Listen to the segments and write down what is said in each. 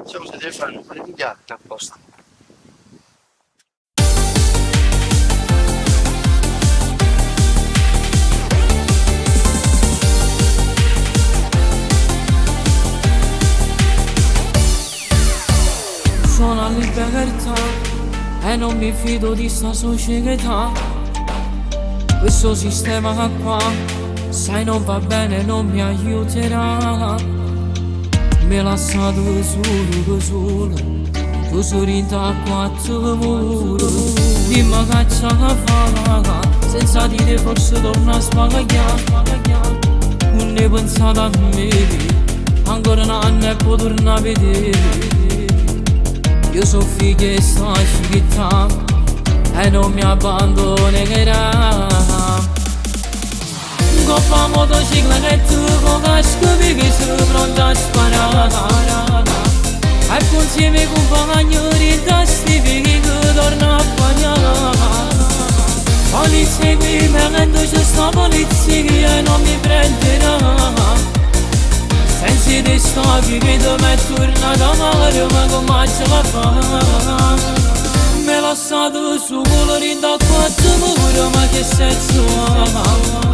Diciamo se devi fare un po' di piatti apposta. Sono a libertà e non mi fido di sta società. Questo sistema qua, sai non va bene, non mi aiuterà. Mi lasciato solo, tu sorrida a quattro mura. Dimmi che c'è da fare, senza dire forse torna a sbagliare. Non ne pensate a me, ancora un anno e poi torna a vedere. Io so figlio e sta città e non mi abbandonerà. Coppa motocicletta con casco perché sono pronta a sparare. E poi insieme con compagni ritasti perché torna a bagnare. Polizia qui mi rendo, c'è sta polizia che non mi prenderà. Senza di sta che vedo me tornata male, ma come ce la fa? Me l'ha stato su colore da quattro mura, ma che senso ha?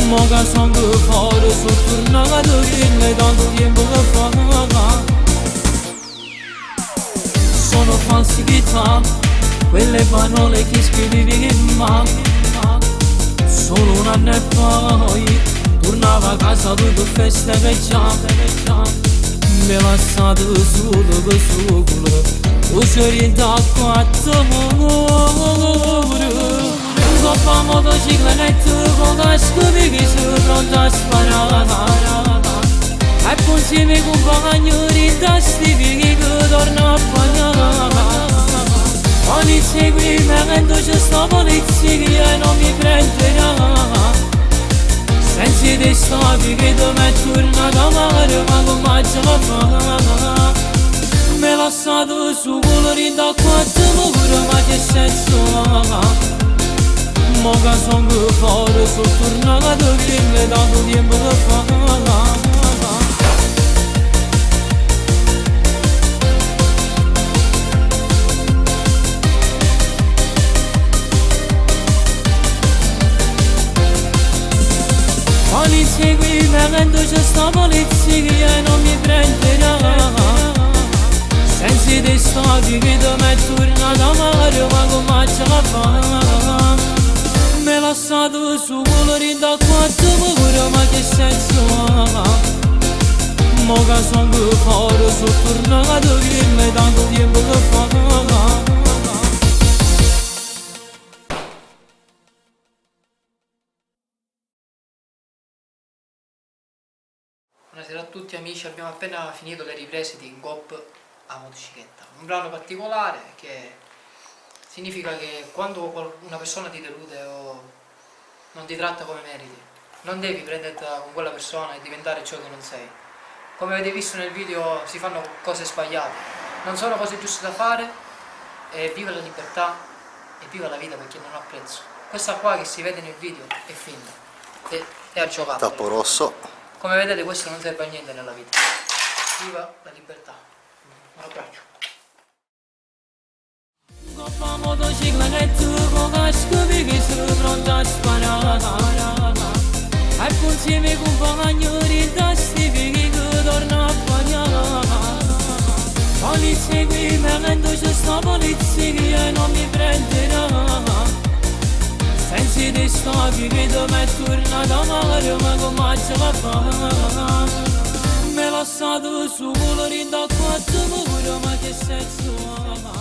Mo che sono fuori, sono tornato che ne tanto tempo che fa. Sono falsità, quelle parole che scrivevi in mano. Solo un anno e poi tornava a casa tutto festeggiando. Me lasciato solo con solo, uscendo a quattro mura. Coppa motocicletta con casco perché sono pronta a sparare. E poi insieme con compagni ritasti perché torna a bagnare. Polizia qui mi rendo, c'è sta polizia che non mi prenderà. Senza di sta che me tornata male, ma come ce la fa? Me l'ha stato su colore da quattro mura, ma che senso ha? Mo che sono fuori, sono tornato che ne tanto tempo che fa. Polizia qui mi rendo, c'è sta polizia che non mi prenderà. Senza di sta che me tornata male, ma come ce la fa? Me l'ha stato su colore da quattro mura, ma che senso ha? Mo che sono fuori, sono tornato che ne tanto tempo che fa. Buonasera a tutti amici, abbiamo appena finito le riprese di Gop a motocicletta, un brano particolare che significa che quando una persona ti delude o non ti tratta come meriti, non devi prenderla con quella persona e diventare ciò che non sei. Come avete visto nel video si fanno cose sbagliate, non sono cose giuste da fare, e viva la libertà e viva la vita perché non ha prezzo. Questa qua che si vede nel video è finta, è a giocare. Tappo rosso. Come vedete questo non serve a niente nella vita. Viva la libertà. Un abbraccio. Coppa motocicletta con casco perché sono pronta a sparare. E poi insieme con compagni ritasti perché torna a bagnare. Polizia qui mi rendo, c'è sta polizia che non mi prenderà. Senza di sta che me tornata male, ma come ce la fa? Me l'ha stato su colore da quattro mura, ma che senso ha?